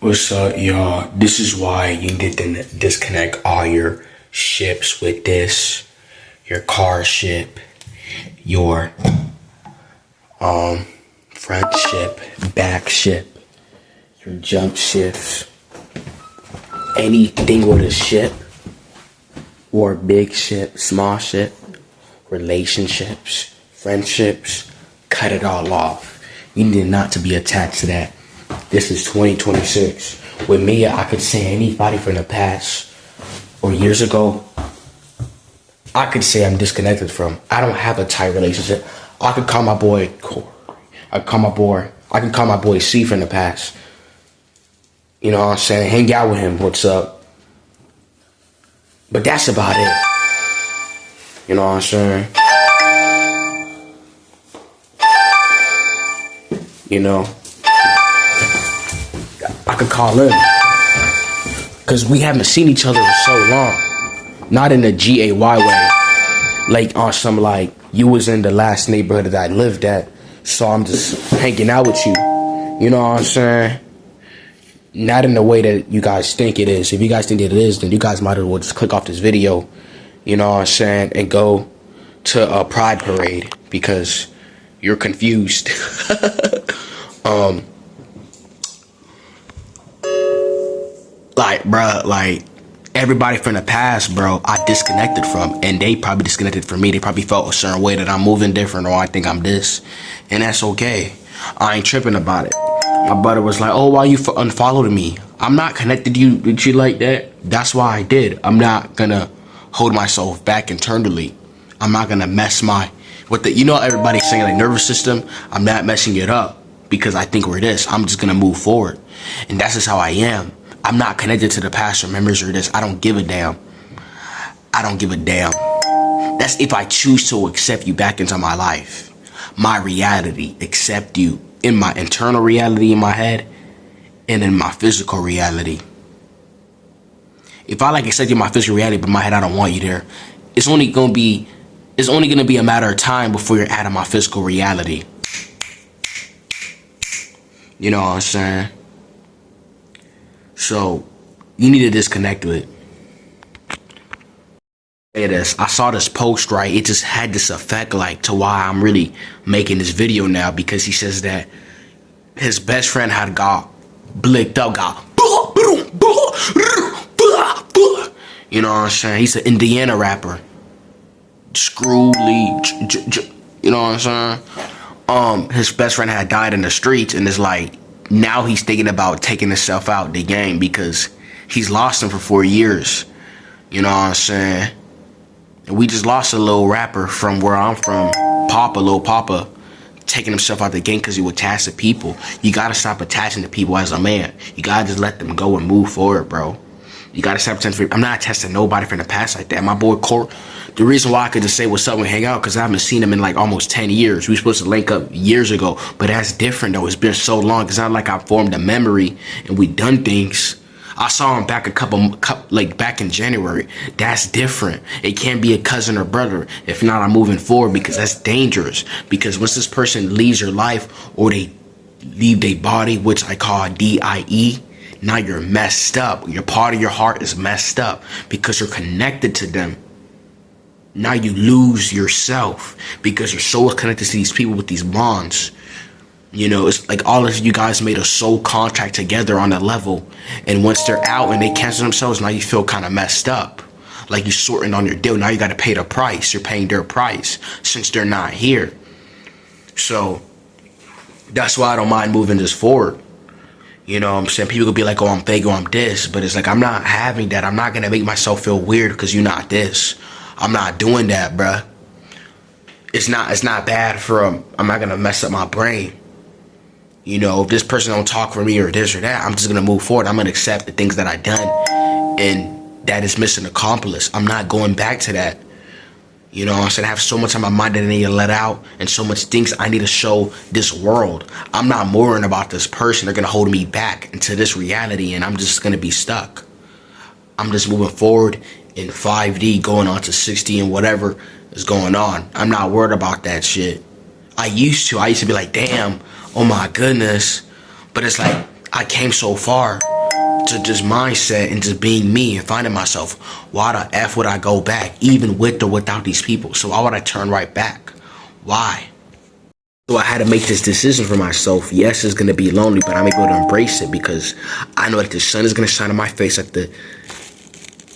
What's up, y'all? This is why you need to disconnect all your ships with this. Your car ship, your front ship, back ship, your jump ships. Anything with a ship or big ship, small ship, relationships, friendships, cut it all off. You need not to be attached to that. This is 2026. With me, I could say anybody from the past or years ago, I could say I'm disconnected from. I don't have a tight relationship. I could call my boy Corey. I can call my boy C from the past. You know what I'm saying? Hang out with him. What's up? But that's about it. You know what I'm saying? You know, I could call him because we haven't seen each other for so long. Not in a GAY way, like on some like you was in the last neighborhood that I lived at, so I'm just hanging out with you. You know what I'm saying? Not in the way that you guys think it is. If you guys think it is, then you guys might as well just click off this video. You know what I'm saying? And go to a pride parade because you're confused. Like, bruh, like, everybody from the past, bro, I disconnected from, and they probably disconnected from me. They probably felt a certain way that I'm moving different, or I think I'm this, and that's okay. I ain't tripping about it. My brother was like, oh, why you unfollowed me? I'm not connected to you like that. That's why I did. I'm not gonna hold myself back internally. I'm not gonna mess you know, everybody's saying like nervous system. I'm not messing it up because I think we're this. I'm just gonna move forward, and that's just how I am. I'm not connected to the past or memories or this. I don't give a damn. I don't give a damn. That's if I choose to accept you back into my life. My reality, accept you in my internal reality in my head and in my physical reality. If I like accept you in my physical reality, but my head I don't want you there, it's only gonna be a matter of time before you're out of my physical reality. You know what I'm saying? So, you need to disconnect with it. I saw this post, right? It just had this effect, like, to why I'm really making this video now, because he says that his best friend had got blicked up, you know what I'm saying? He's an Indiana rapper. Screw Lee, you know what I'm saying? His best friend had died in the streets, and it's like, now he's thinking about taking himself out the game because he's lost him for 4 years. You know what I'm saying? And we just lost a little rapper from where I'm from, Lil Papa, taking himself out the game because he was attached to people. You gotta stop attaching to people as a man. You gotta just let them go and move forward, bro. You gotta stop attaching. I'm not attached to nobody from the past like that. My boy Court. The reason why I could just say what's up and hang out because I haven't seen him in like almost 10 years. We were supposed to link up years ago, but that's different though. It's been so long. It's not like I formed a memory and we done things. I saw him back back in January. That's different. It can't be a cousin or brother. If not, I'm moving forward because that's dangerous. Because once this person leaves your life or they leave their body, which I call DIE, now you're messed up. Your part of your heart is messed up because you're connected to them. Now you lose yourself because you're so connected to these people with these bonds. You know, it's like all of you guys made a soul contract together on a level. And once they're out and they cancel themselves, now you feel kind of messed up. Like you're sorting on your deal. Now you got to pay the price. You're paying their price since they're not here. So that's why I don't mind moving this forward. You know what I'm saying? People could be like, oh, I'm fake or I'm this. But it's like, I'm not having that. I'm not going to make myself feel weird because you're not this. I'm not doing that, bruh. It's not bad for I'm not gonna mess up my brain. You know, if this person don't talk for me or this or that, I'm just gonna move forward. I'm gonna accept the things that I done and that is mission accomplished. I'm not going back to that. You know what I'm saying? I have so much on my mind that I need to let out and so much things I need to show this world. I'm not worrying about this person. They're gonna hold me back into this reality and I'm just gonna be stuck. I'm just moving forward in 5D going on to 60 and whatever is going on. I'm not worried about that shit. I used to be like, damn, oh my goodness. But it's like, I came so far. to just mindset and just being me and finding myself. Why the F would I go back, even with or without these people? So why would I turn right back? Why? So I had to make this decision for myself. Yes, it's gonna be lonely, but I'm able to embrace it because I know that the sun is gonna shine on my face at the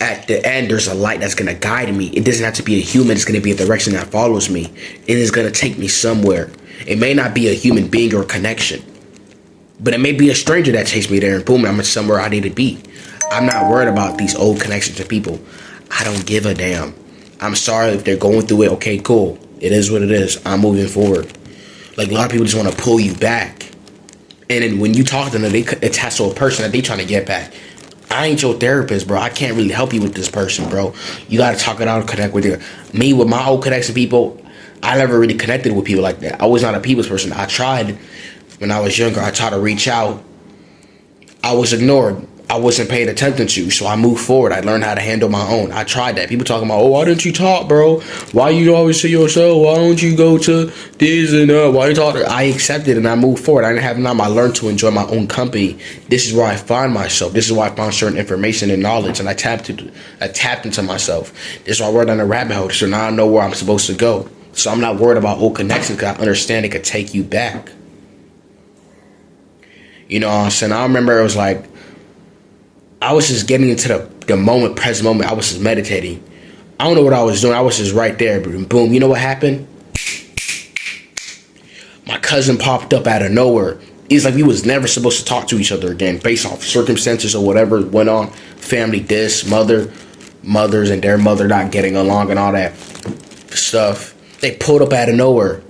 end. There's a light that's gonna guide me. It doesn't have to be a human, it's gonna be a direction that follows me. It is gonna take me somewhere. It may not be a human being or a connection, but it may be a stranger that takes me there and boom, I'm somewhere I need to be. I'm not worried about these old connections to people. I don't give a damn. I'm sorry if they're going through it. Okay, cool. It is what it is. I'm moving forward. Like, a lot of people just want to pull you back. And then when you talk to them, they attach to a person that they trying to get back. I ain't your therapist, bro. I can't really help you with this person, bro. You got to talk it out and connect with you. Me, with my old connection people, I never really connected with people like that. I was not a people's person. I tried when I was younger. I tried to reach out. I was ignored. I wasn't paying attention to, so I moved forward. I learned how to handle my own. I tried that. People talking about, oh, why didn't you talk, bro? Why you always to yourself? Why don't you go to this and that? Why you talk? I accepted and I moved forward. I didn't have time. I learned to enjoy my own company. This is where I find myself. This is where I found certain information and knowledge, and I tapped into myself. This is why I went on a rabbit hole. So now I know where I'm supposed to go. So I'm not worried about old connections because I understand it could take you back. You know what I'm saying? I remember it was like, I was just getting into the moment, present moment. I was just meditating. I don't know what I was doing. I was just right there. Boom. You know what happened? My cousin popped up out of nowhere. It's like we was never supposed to talk to each other again based off circumstances or whatever went on. Family this, mothers and their mother not getting along and all that stuff. They pulled up out of nowhere.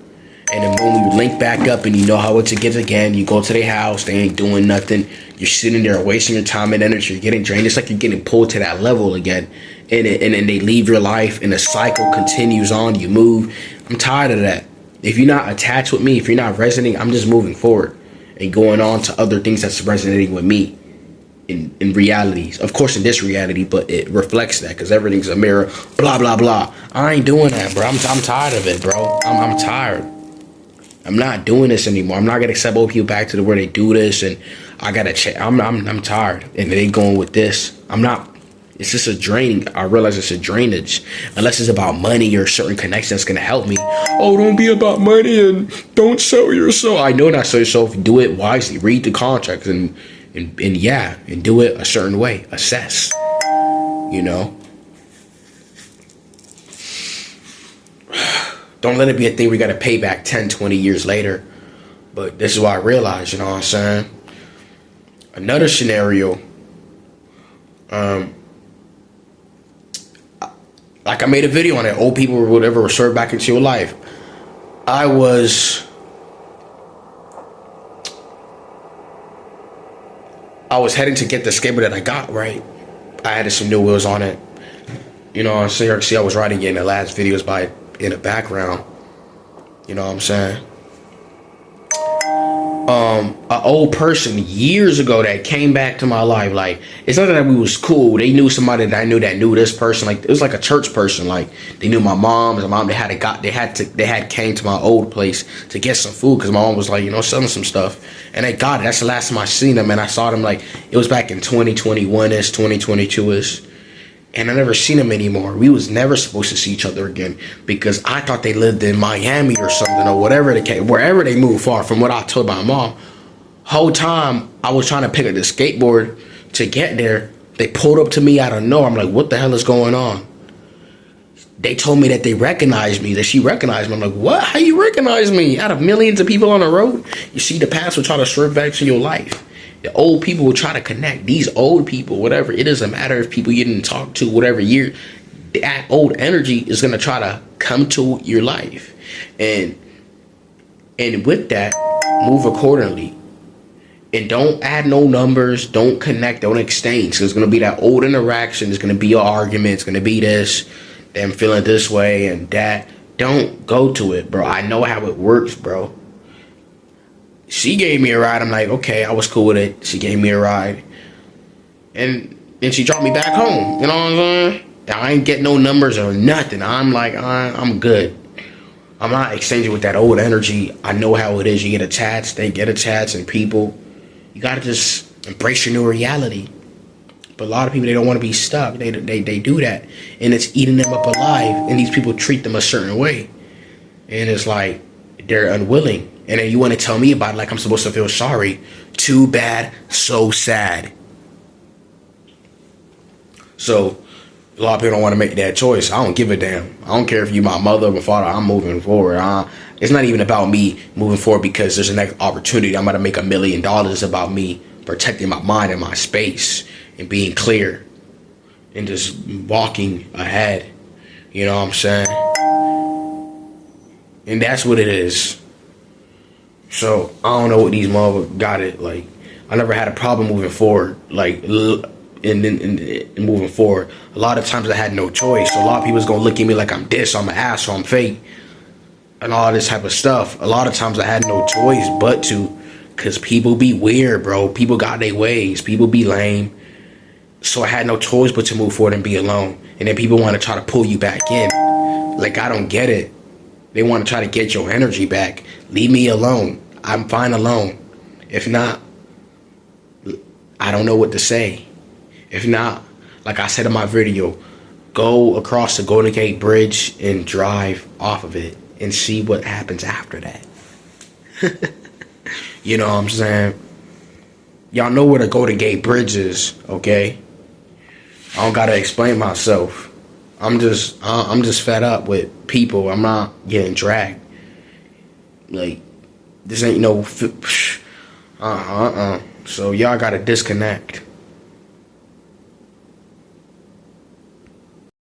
And then boom, you link back up and you know how it gets again. You go to their house, they ain't doing nothing. You're sitting there wasting your time and energy. You're getting drained. It's like you're getting pulled to that level again. And then they leave your life and the cycle continues on. You move. I'm tired of that. If you're not attached with me, if you're not resonating, I'm just moving forward and going on to other things that's resonating with me in realities. Of course, in this reality, but it reflects that because everything's a mirror. Blah, blah, blah. I ain't doing that, bro. I'm tired of it, bro. I'm tired. I'm not doing this anymore. I'm not gonna accept old people back to where they do this, and I gotta check. I'm tired, and they going with this. I'm not. It's just a draining. I realize it's a drainage. Unless it's about money or certain connection that's gonna help me. Oh, don't be about money and don't sell yourself. I know not sell yourself. Do it wisely. Read the contracts and do it a certain way. Assess. You know. Don't let it be a thing we got to pay back 10, 20 years later. But this is what I realized, you know what I'm saying? Another scenario, like I made a video on it, old people or whatever were served back into your life. I was heading to get the skateboard that I got, right? I had some new wheels on it. You know what I'm saying? See, I was riding it in the last videos in the background. You know what I'm saying? An old person years ago that came back to my life. Like, it's not that we was cool. They knew somebody that I knew that knew this person. Like, it was like a church person. Like, they knew my mom. My mom, they had came to my old place to get some food because my mom was like, you know, selling some stuff. And they got it. That's the last time I seen them. And I saw them like, it was back in 2021-ish, 2022-ish. And I never seen them anymore. We was never supposed to see each other again because I thought they lived in Miami or something or whatever they came, wherever they moved far from what I told my mom. Whole time I was trying to pick up the skateboard to get there. They pulled up to me out of nowhere. I'm like, what the hell is going on? They told me that they recognized me, that she recognized me. I'm like, what? How you recognize me? Out of millions of people on the road? You see, the past will try to serve back to your life. The old people will try to connect. These old people, whatever, it doesn't matter if people you didn't talk to, whatever year, that old energy is going to try to come to your life. And with that, move accordingly. And don't add no numbers. Don't connect. Don't exchange. There's going to be that old interaction. There's going to be an argument. It's going to be this. Them feeling this way and that. Don't go to it, bro. I know how it works, bro. She gave me a ride. I'm like, okay, I was cool with it. She gave me a ride. And then she dropped me back home. You know what I'm saying? I ain't get no numbers or nothing. I'm like, I'm good. I'm not exchanging with that old energy. I know how it is. You get attached. They get attached. And people, you got to just embrace your new reality. But a lot of people, they don't want to be stuck. They do that, and it's eating them up alive. And these people treat them a certain way, and it's like they're unwilling. And then you want to tell me about it like I'm supposed to feel sorry. Too bad, so sad. So a lot of people don't want to make that choice. I don't give a damn. I don't care if you my mother or my father. I'm moving forward. It's not even about me moving forward because there's a next opportunity. I'm going to make $1 million. It's about me protecting my mind and my space and being clear and just walking ahead. You know what I'm saying? And that's what it is. So I don't know what these motherfuckers got it. Like, I never had a problem moving forward. Like, and moving forward, a lot of times I had no choice. So a lot of people's gonna look at me like I'm this, I'm an ass, or I'm fake, and all this type of stuff. A lot of times I had no choice but to, cause people be weird, bro. People got their ways. People be lame. So I had no choice but to move forward and be alone. And then people want to try to pull you back in. Like, I don't get it. They want to try to get your energy back. Leave me alone. I'm fine alone. If not, I don't know what to say. If not, like I said in my video, go across the Golden Gate Bridge and drive off of it and see what happens after that. You know what I'm saying? Y'all know where the Golden Gate Bridge is, okay? I don't gotta explain myself. I'm just fed up with people. I'm not getting dragged. Like, this ain't no. So y'all gotta disconnect.